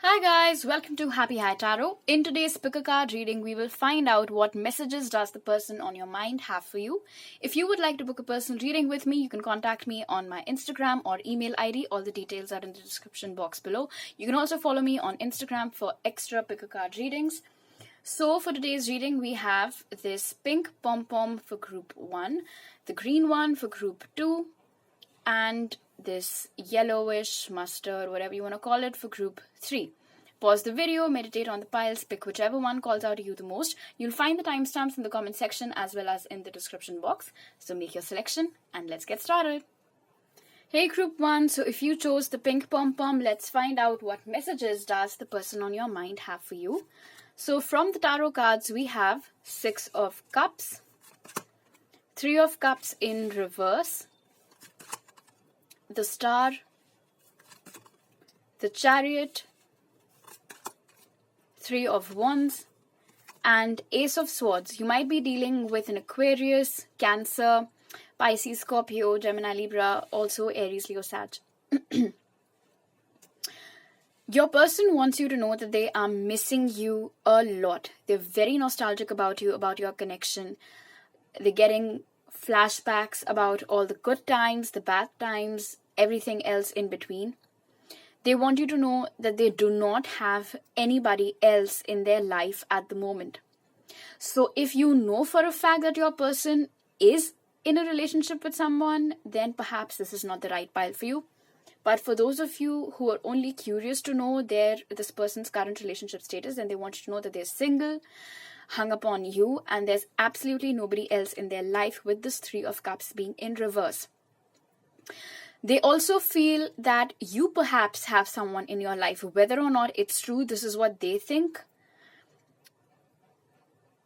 Hi guys, welcome to Happy High Tarot. In today's pickacard reading, we will find out what messages does the person on your mind have for you. If you would like to book a personal reading with me, you can contact me on my Instagram or email ID. All the details are in the description box below. You can also follow me on Instagram for extra pickacard readings. So for today's reading, we have this pink pom-pom for group 1, the green one for group 2, and this yellowish mustard, whatever you want to call it, for group 3. Pause the video, meditate on the piles, pick whichever one calls out to you the most. You'll find the timestamps in the comment section as well as in the description box. So make your selection and let's get started. Hey group 1, so if you chose the pink pom-pom, let's find out what messages does the person on your mind have for you. So from the tarot cards, we have 6 of Cups, 3 of Cups in reverse, the Star, the Chariot, 3 of Wands, and Ace of Swords. You might be dealing with an Aquarius, Cancer, Pisces, Scorpio, Gemini, Libra, also Aries, Leo, Sag. Your person wants you to know that they are missing you a lot. They're very nostalgic about you, about your connection. They're getting flashbacks about all the good times, the bad times, everything else in between. They want you to know that they do not have anybody else in their life at the moment. So if you know for a fact that your person is in a relationship with someone, then perhaps this is not the right pile for you. But for those of you who are only curious to know this person's current relationship status, then they want you to know that they're single, hung upon you, and there's absolutely nobody else in their life, with this 3 of Cups being in reverse. They also feel that you perhaps have someone in your life. Whether or not it's true, this is what they think.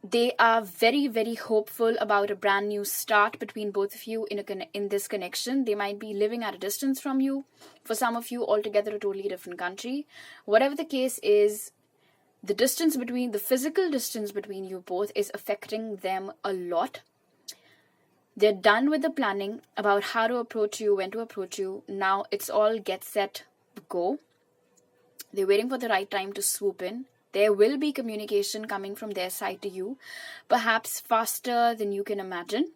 They are very, very hopeful about a brand new start between both of you in this connection. They might be living at a distance from you. For some of you, altogether a totally different country. Whatever the case is, the physical distance between you both is affecting them a lot. They're done with the planning about how to approach you, when to approach you. Now it's all get set, go. They're waiting for the right time to swoop in. There will be communication coming from their side to you, perhaps faster than you can imagine.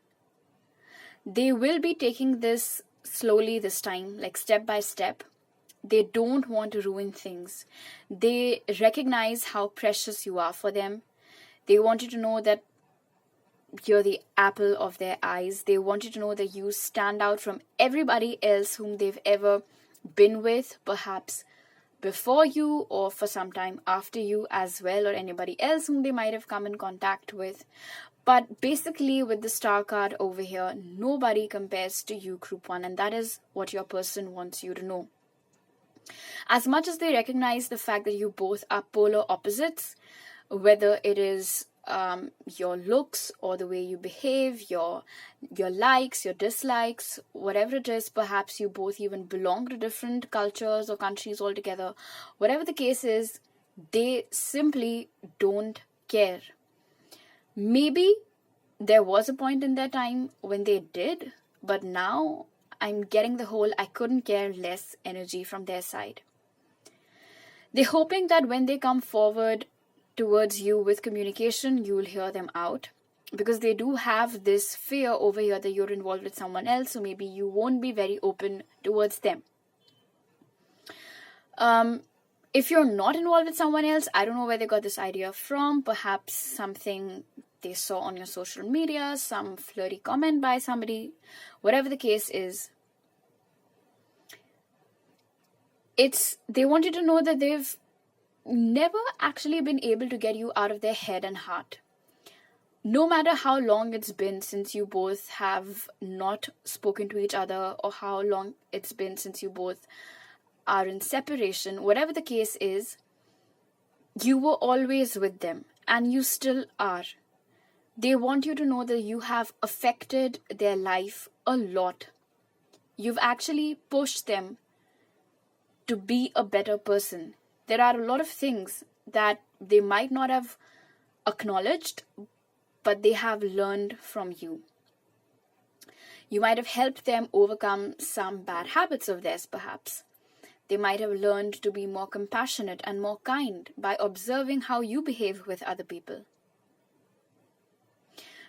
They will be taking this slowly this time, like step by step. They don't want to ruin things. They recognize how precious you are for them. They want you to know that you're the apple of their eyes. They want you to know that you stand out from everybody else whom they've ever been with, perhaps before you or for some time after you as well, or anybody else whom they might have come in contact with. But basically, with the Star card over here, nobody compares to you, group 1, and that is what your person wants you to know. As much as they recognize the fact that you both are polar opposites, whether it is your looks or the way you behave, your likes, your dislikes, whatever it is, perhaps you both even belong to different cultures or countries altogether. Whatever the case is, they simply don't care. Maybe there was a point in their time when they did, but now I'm getting the whole I couldn't care less energy from their side. They're hoping that when they come forward towards you with communication, you will hear them out, because they do have this fear over here that you're involved with someone else, so maybe you won't be very open towards them. If you're not involved with someone else, I don't know where they got this idea from. Perhaps something they saw on your social media, some flirty comment by somebody. Whatever the case is, they want you to know that they've never actually been able to get you out of their head and heart. No matter how long it's been since you both have not spoken to each other, or how long it's been since you both are in separation, whatever the case is, you were always with them and you still are. They want you to know that you have affected their life a lot. You've actually pushed them to be a better person. There are a lot of things that they might not have acknowledged, but they have learned from you. You might have helped them overcome some bad habits of theirs, perhaps. They might have learned to be more compassionate and more kind by observing how you behave with other people.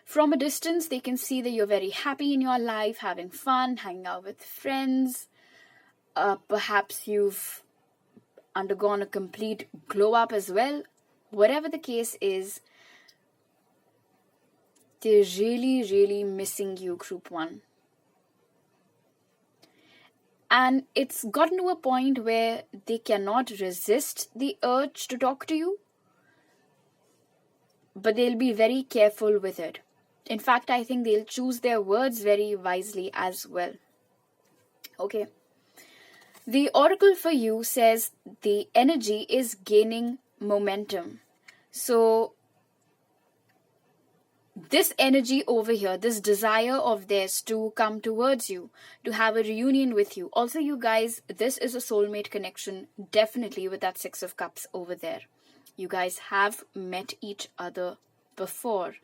From a distance, they can see that you're very happy in your life, having fun, hanging out with friends. Perhaps you've undergone a complete glow up as well. Whatever the case is, they're really, really missing you, Group 1. And it's gotten to a point where they cannot resist the urge to talk to you, but they'll be very careful with it. In fact, I think they'll choose their words very wisely as well. Okay. The oracle for you says the energy is gaining momentum. So this energy over here, this desire of theirs to come towards you, to have a reunion with you. Also, you guys, this is a soulmate connection, definitely, with that Six of Cups over there. You guys have met each other before.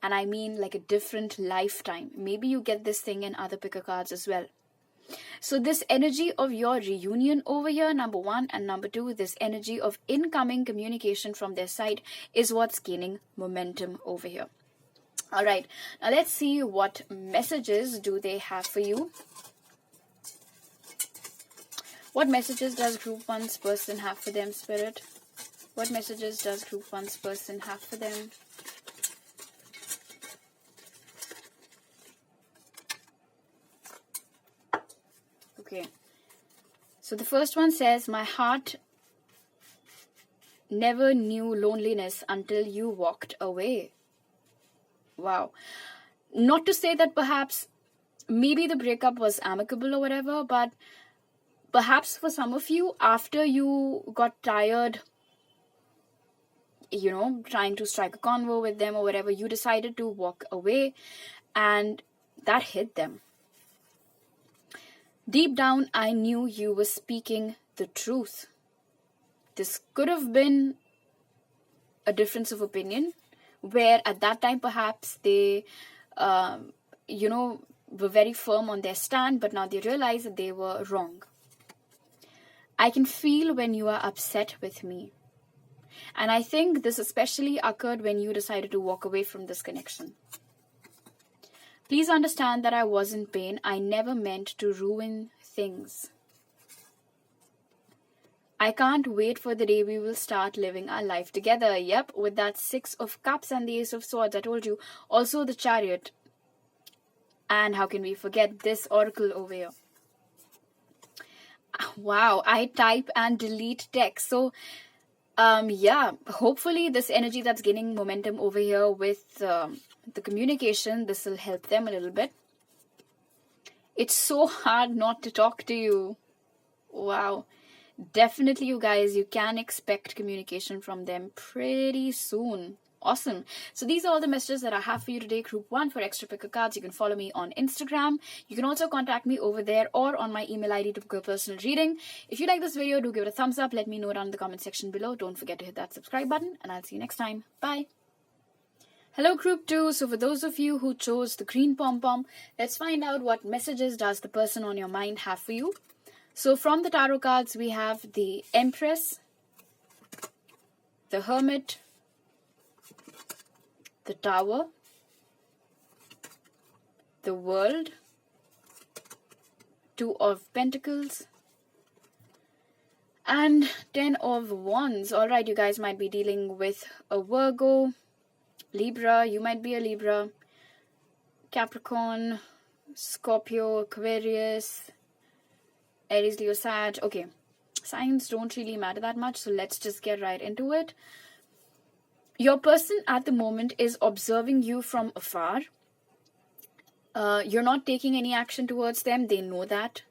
And I mean like a different lifetime. Maybe you get this thing in other picker cards as well. So this energy of your reunion over here, number 1, and number 2, this energy of incoming communication from their side is what's gaining momentum over here. All right, now let's see what messages do they have for you. What messages does Group 1's person have for them, Spirit? What messages does Group 1's person have for them? Okay, so the first one says, my heart never knew loneliness until you walked away. Wow. Not to say that perhaps maybe the breakup was amicable or whatever, but perhaps for some of you, after you got tired, trying to strike a convo with them or whatever, you decided to walk away, and that hit them. Deep down, I knew you were speaking the truth. This could have been a difference of opinion, where at that time perhaps they, were very firm on their stand, but now they realize that they were wrong. I can feel when you are upset with me. And I think this especially occurred when you decided to walk away from this connection. Please understand that I was in pain. I never meant to ruin things. I can't wait for the day we will start living our life together. Yep, with that Six of Cups and the Ace of Swords, I told you. Also the Chariot. And how can we forget this oracle over here? Wow, I type and delete text. So, hopefully this energy that's gaining momentum over here with the communication, this will help them a little bit. It's so hard not to talk to you. Wow. Definitely, you guys, you can expect communication from them pretty soon. Awesome. So these are all the messages that I have for you today, Group 1. For extra picker cards, you can follow me on Instagram. You can also contact me over there or on my email ID to book a personal reading. If you like this video, do give it a thumbs up. Let me know down in the comment section below. Don't forget to hit that subscribe button, and I'll see you next time. Bye. Hello, Group 2. So for those of you who chose the green pom-pom, let's find out what messages does the person on your mind have for you. So from the tarot cards, we have the Empress, the Hermit, the Tower, the World, Two of Pentacles, and 10 of Wands. Alright, you guys might be dealing with a Virgo, Libra, you might be a Libra, Capricorn, Scorpio, Aquarius, Aries, Leo, Sag. Okay, signs don't really matter that much, so let's just get right into it. Your person at the moment is observing you from afar. You're not taking any action towards them. They know that.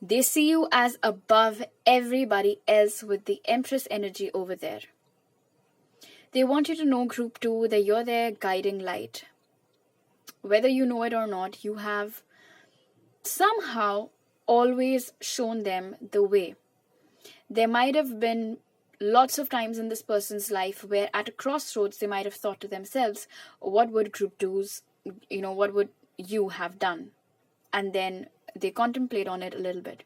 They see you as above everybody else with the Empress energy over there. They want you to know, Group 2, that you're their guiding light. Whether you know it or not, you have somehow always shown them the way. There might have been lots of times in this person's life where at a crossroads they might have thought to themselves, what would Group 2's, what would you have done? And then they contemplate on it a little bit.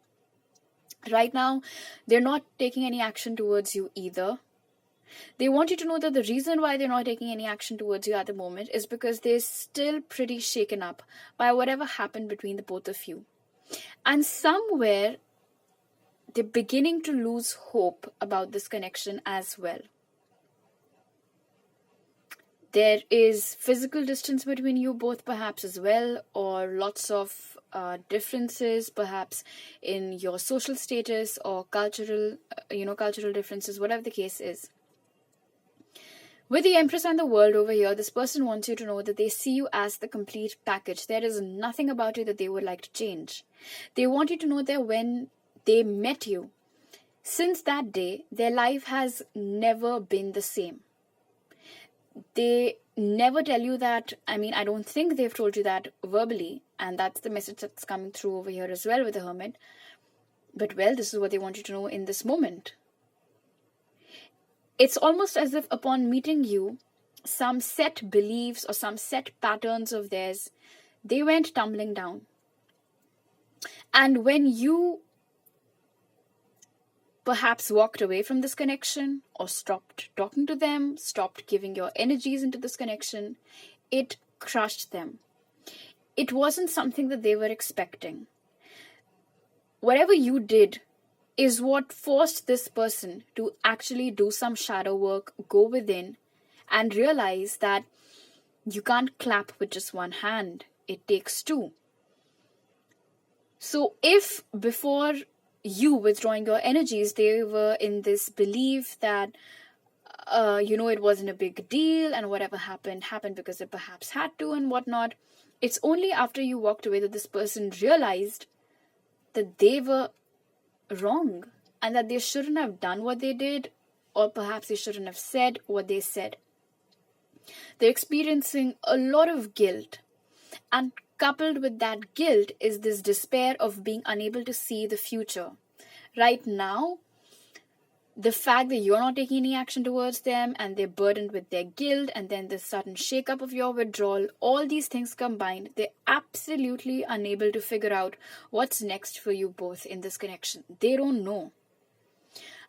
Right now, they're not taking any action towards you either. They want you to know that the reason why they're not taking any action towards you at the moment is because they're still pretty shaken up by whatever happened between the both of you. And somewhere, they're beginning to lose hope about this connection as well. There is physical distance between you both perhaps as well, or lots of differences perhaps in your social status or cultural differences, whatever the case is. With the Empress and the World over here, this person wants you to know that they see you as the complete package. There is nothing about you that they would like to change. They want you to know that when they met you, since that day, their life has never been the same. They never tell you that. I don't think they've told you that verbally, and that's the message that's coming through over here as well with the Hermit. But well, this is what they want you to know in this moment. It's almost as if upon meeting you, some set beliefs or some set patterns of theirs, they went tumbling down. And when you perhaps walked away from this connection or stopped talking to them, stopped giving your energies into this connection, it crushed them. It wasn't something that they were expecting. Whatever you did is what forced this person to actually do some shadow work, go within, and realize that you can't clap with just one hand. It takes two. So if before you withdrawing your energies, they were in this belief that, it wasn't a big deal and whatever happened because it perhaps had to and whatnot. It's only after you walked away that this person realized that they were wrong and that they shouldn't have done what they did, or perhaps they shouldn't have said what they said. They're experiencing a lot of guilt, and coupled with that guilt is this despair of being unable to see the future. Right now, the fact that you're not taking any action towards them and they're burdened with their guilt, and then the sudden shake-up of your withdrawal, all these things combined, they're absolutely unable to figure out what's next for you both in this connection. They don't know.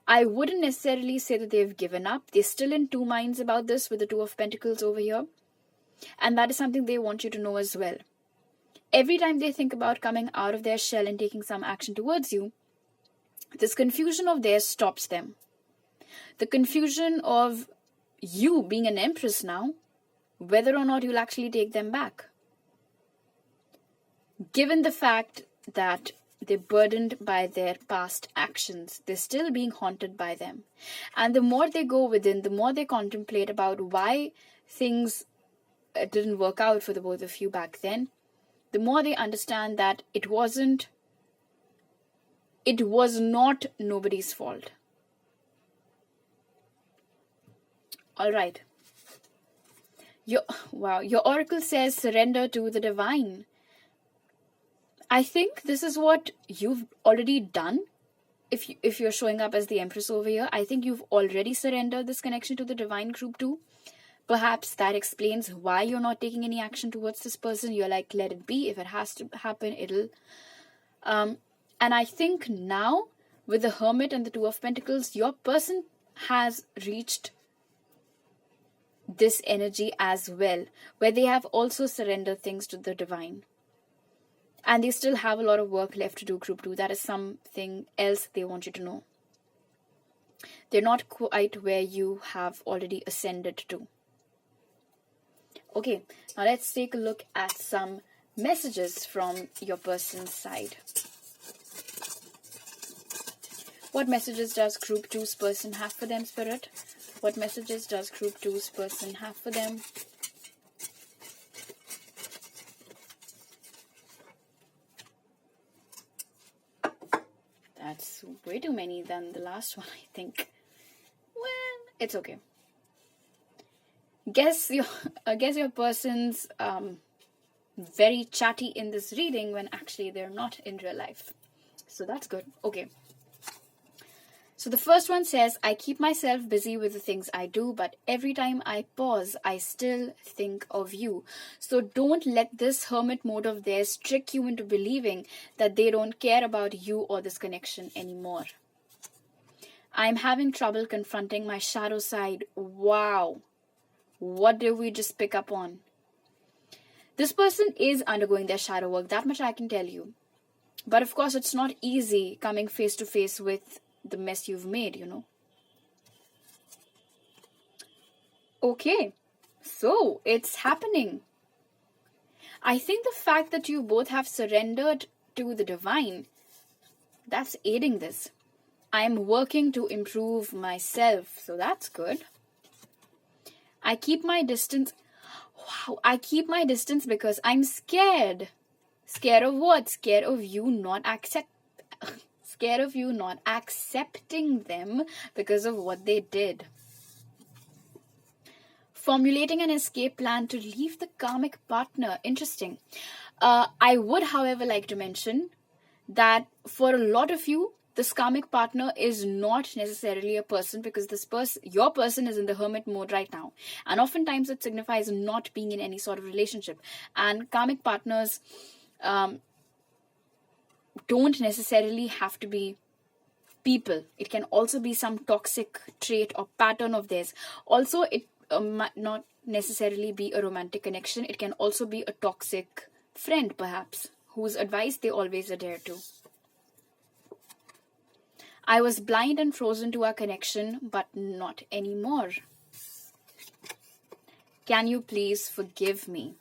I wouldn't necessarily say that they've given up. They're still in two minds about this with the Two of Pentacles over here. And that is something they want you to know as well. Every time they think about coming out of their shell and taking some action towards you, this confusion of theirs stops them. The confusion of you being an Empress now, whether or not you'll actually take them back. Given the fact that they're burdened by their past actions, they're still being haunted by them. And the more they go within, the more they contemplate about why things didn't work out for the both of you back then, the more they understand that it was not nobody's fault. All right. Your oracle says surrender to the divine. I think this is what you've already done. If you're showing up as the Empress over here, I think you've already surrendered this connection to the divine group too. Perhaps that explains why you're not taking any action towards this person. You're like, let it be. If it has to happen, it'll. And I think now, with the Hermit and the Two of Pentacles, your person has reached this energy as well, where they have also surrendered things to the divine. And they still have a lot of work left to do, Group 2. That is something else they want you to know. They're not quite where you have already ascended to. Okay, now let's take a look at some messages from your person's side. What messages does Group 2's person have for them, Spirit? What messages does Group 2's person have for them? That's way too many than the last one, I think. Well, it's okay. Guess your person's very chatty in this reading when actually they're not in real life. So that's good. Okay. So the first one says, I keep myself busy with the things I do, but every time I pause, I still think of you. So don't let this hermit mode of theirs trick you into believing that they don't care about you or this connection anymore. I'm having trouble confronting my shadow side. Wow. What did we just pick up on? This person is undergoing their shadow work, that much I can tell you. But of course, it's not easy coming face to face with the mess you've made, you know. Okay, so it's happening. I think the fact that you both have surrendered to the divine, that's aiding this. I'm working to improve myself, so that's good. I keep my distance. Wow, I keep my distance because I'm scared. Scared of what? Scared of you not accepting them because of what they did. Formulating an escape plan to leave the karmic partner. Interesting. I would, however, like to mention that for a lot of you, this karmic partner is not necessarily a person, because your person is in the hermit mode right now. And oftentimes it signifies not being in any sort of relationship. And karmic partners don't necessarily have to be people. It can also be some toxic trait or pattern of theirs. Also, it might not necessarily be a romantic connection. It can also be a toxic friend, perhaps, whose advice they always adhere to. I was blind and frozen to our connection, but not anymore. Can you please forgive me?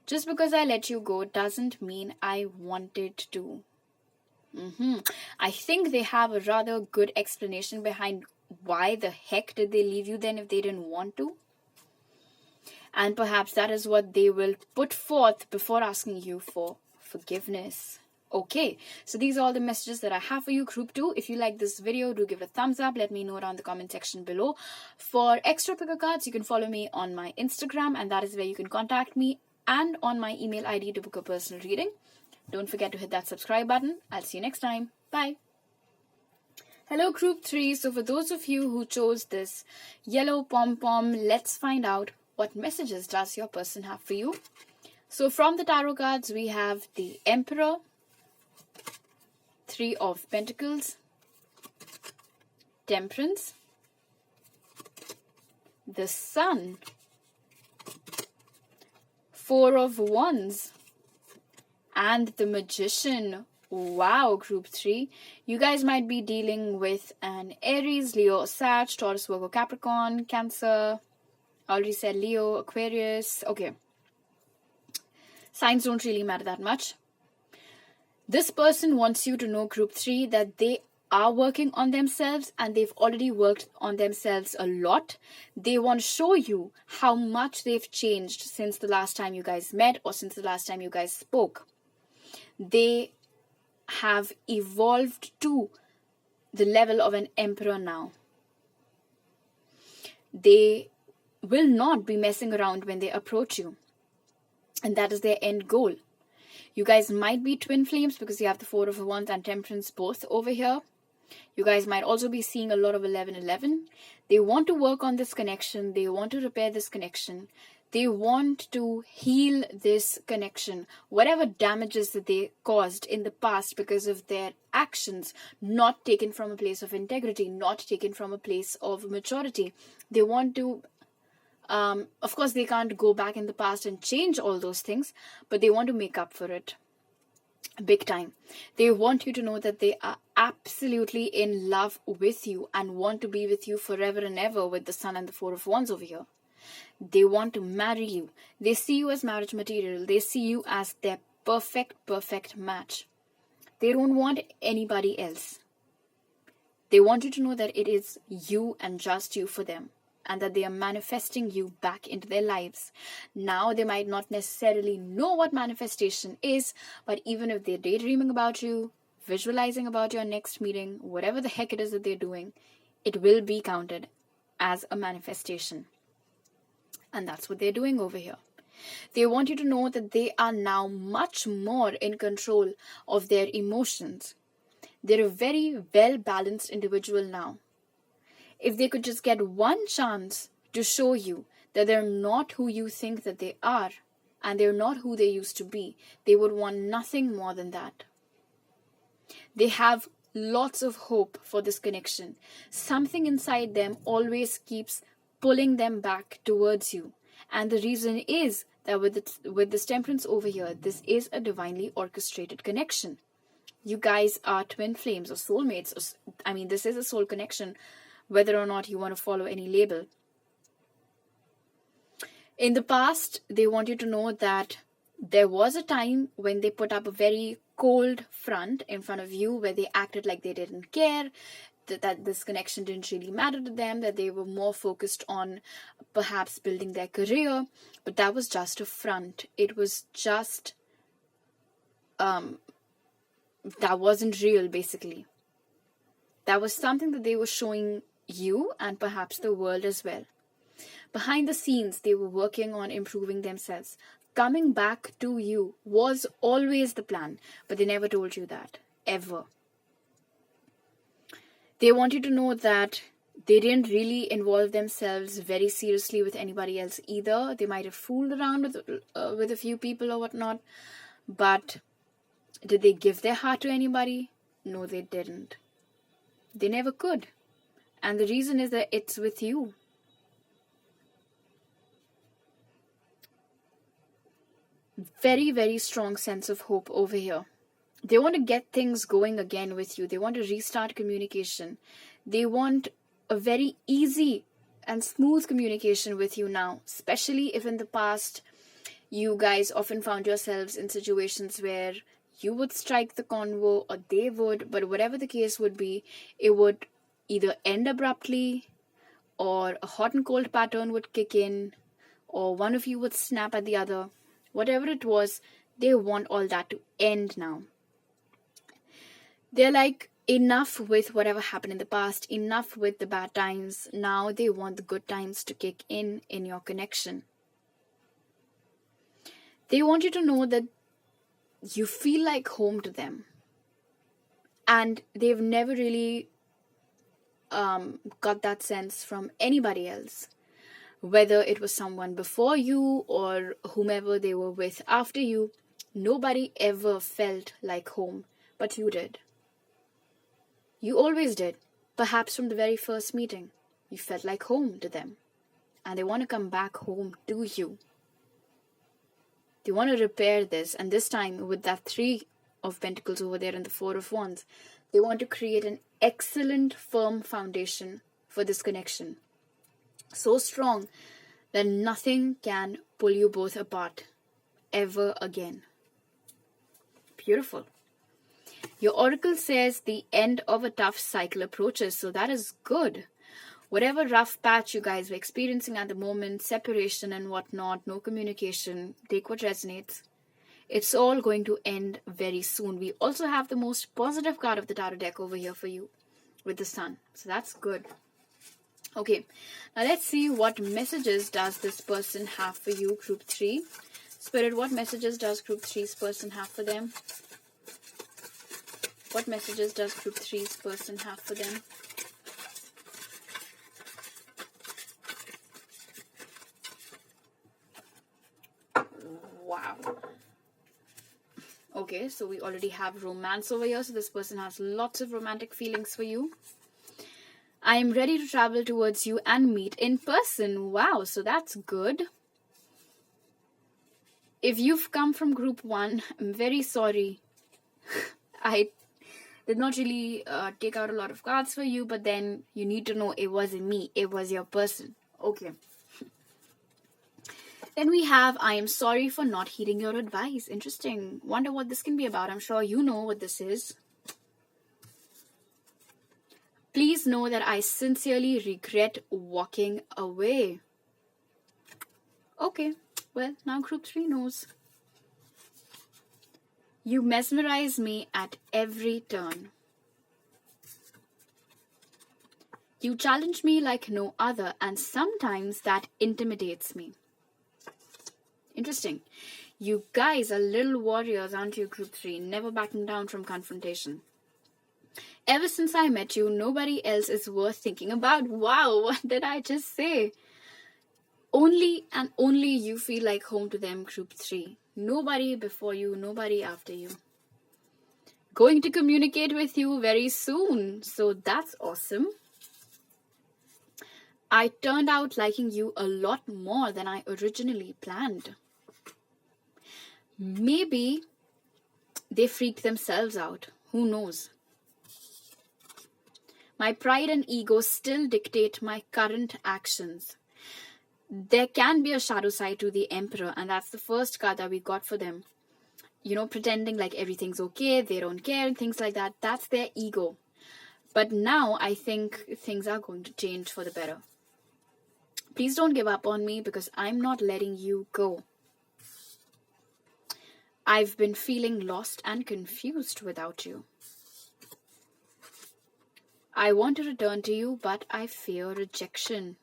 Just because I let you go doesn't mean I wanted to. I think they have a rather good explanation behind why the heck did they leave you then if they didn't want to. And perhaps that is what they will put forth before asking you for forgiveness. Okay, so these are all the messages that I have for you, Group 2. If you like this video, do give it a thumbs up. Let me know down in the comment section below. For extra picker cards, you can follow me on my Instagram, and that is where you can contact me, and on my email ID to book a personal reading. Don't forget to hit that subscribe button. I'll see you next time. Bye. Hello, Group 3. So for those of you who chose this yellow pom-pom, let's find out what messages does your person have for you. So from the tarot cards, we have the Emperor, 3 of Pentacles, Temperance, the Sun, 4 of Wands, and the Magician. Wow, Group 3. You guys might be dealing with an Aries, Leo, Sag, Taurus, Virgo, Capricorn, Cancer. I already said Leo, Aquarius. Okay. Signs don't really matter that much. This person wants you to know, Group 3, that they are working on themselves, and they've already worked on themselves a lot. They want to show you how much they've changed since the last time you guys met or since the last time you guys spoke. They have evolved to the level of an emperor now. They will not be messing around when they approach you. And that is their end goal. You guys might be twin flames because you have the 4 of Wands and Temperance both over here. You guys might also be seeing a lot of 11-11. They want to work on this connection. They want to repair this connection. They want to heal this connection. Whatever damages that they caused in the past because of their actions, not taken from a place of integrity, not taken from a place of maturity. They want to, of course, they can't go back in the past and change all those things, but they want to make up for it. Big time. They want you to know that they are absolutely in love with you and want to be with you forever and ever, with the Sun and the 4 of Wands over here. They want to marry you. They see you as marriage material. They see you as their perfect match. They don't want anybody else. They want you to know that it is you and just you for them, and that they are manifesting you back into their lives. Now, they might not necessarily know what manifestation is, but even if they're daydreaming about you, visualizing about your next meeting, whatever the heck it is that they're doing, it will be counted as a manifestation. And that's what they're doing over here. They want you to know that they are now much more in control of their emotions. They're a very well-balanced individual now. If they could just get one chance to show you that they're not who you think that they are, and they're not who they used to be, they would want nothing more than that. They have lots of hope for this connection. Something inside them always keeps pulling them back towards you. And the reason is that with this temperance over here, this is a divinely orchestrated connection. You guys are twin flames or soulmates. This is a soul connection, whether or not you want to follow any label. In the past, they want you to know that there was a time when they put up a very cold front in front of you, where they acted like they didn't care, that this connection didn't really matter to them, that they were more focused on perhaps building their career, but that was just a front. It was just, that wasn't real, basically. That was something that they were showing you and perhaps the world as well. Behind the scenes, they were working on improving themselves. Coming back to you was always the plan, but they never told you that, ever. They want you to know that they didn't really involve themselves very seriously with anybody else either. They might have fooled around with a few people or whatnot, but did they give their heart to anybody? No, they didn't. They never could. And the reason is that it's with you. Very, very strong sense of hope over here. They want to get things going again with you. They want to restart communication. They want a very easy and smooth communication with you now, especially if in the past you guys often found yourselves in situations where you would strike the convo or they would, but whatever the case would be, it would either end abruptly, or a hot and cold pattern would kick in, or one of you would snap at the other. Whatever it was, they want all that to end now. They're like, enough with whatever happened in the past, enough with the bad times. Now they want the good times to kick in your connection. They want you to know that you feel like home to them. And they've never really got that sense from anybody else. Whether it was someone before you or whomever they were with after you, nobody ever felt like home, but you did. You always did. Perhaps from the very first meeting, you felt like home to them. And they want to come back home to you. They want to repair this, and this time with that 3 of Pentacles over there and the 4 of Wands, they want to create an excellent, firm foundation for this connection. So strong that nothing can pull you both apart ever again. Beautiful. Your oracle says the end of a tough cycle approaches, so that is good. Whatever rough patch you guys were experiencing at the moment, separation and whatnot, no communication, take what resonates. It's all going to end very soon. We also have the most positive card of the tarot deck over here for you with the Sun. So that's good. Okay, now let's see what messages does this person have for you, Group 3. Spirit, what messages does Group 3's person have for them? What messages does Group 3's person have for them? Wow. Okay, so we already have romance over here. So this person has lots of romantic feelings for you. I am ready to travel towards you and meet in person. Wow, so that's good. If you've come from Group 1, I'm very sorry. I did not really take out a lot of cards for you, but then you need to know it wasn't me. It was your person. Okay. Then we have, I am sorry for not heeding your advice. Interesting. Wonder what this can be about. I'm sure you know what this is. Please know that I sincerely regret walking away. Okay. Well, now Group 3 knows. You mesmerize me at every turn. You challenge me like no other, and sometimes that intimidates me. Interesting. You guys are little warriors, aren't you, Group 3? Never backing down from confrontation. Ever since I met you, nobody else is worth thinking about. Wow, what did I just say? Only and only you feel like home to them, group 3. Nobody before you, nobody after you. Going to communicate with you very soon. So that's awesome. I turned out liking you a lot more than I originally planned. Maybe they freaked themselves out. Who knows? My pride and ego still dictate my current actions. There can be a shadow side to the Emperor, and that's the first card that we got for them. You know, pretending like everything's okay, they don't care, and things like that. That's their ego. But now I think things are going to change for the better. Please don't give up on me because I'm not letting you go. I've been feeling lost and confused without you. I want to return to you, but I fear rejection.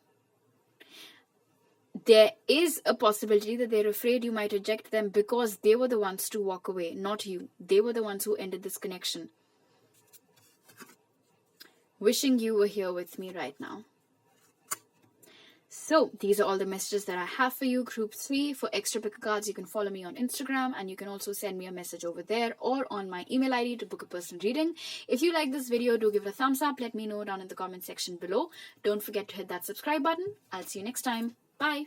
There is a possibility that they're afraid you might reject them because they were the ones to walk away, not you. They were the ones who ended this connection. Wishing you were here with me right now. So these are all the messages that I have for you, group 3. For extra picker cards, you can follow me on Instagram, and you can also send me a message over there or on my email ID to book a personal reading. If you like this video, do give it a thumbs up. Let me know down in the comment section below. Don't forget to hit that subscribe button. I'll see you next time. Bye.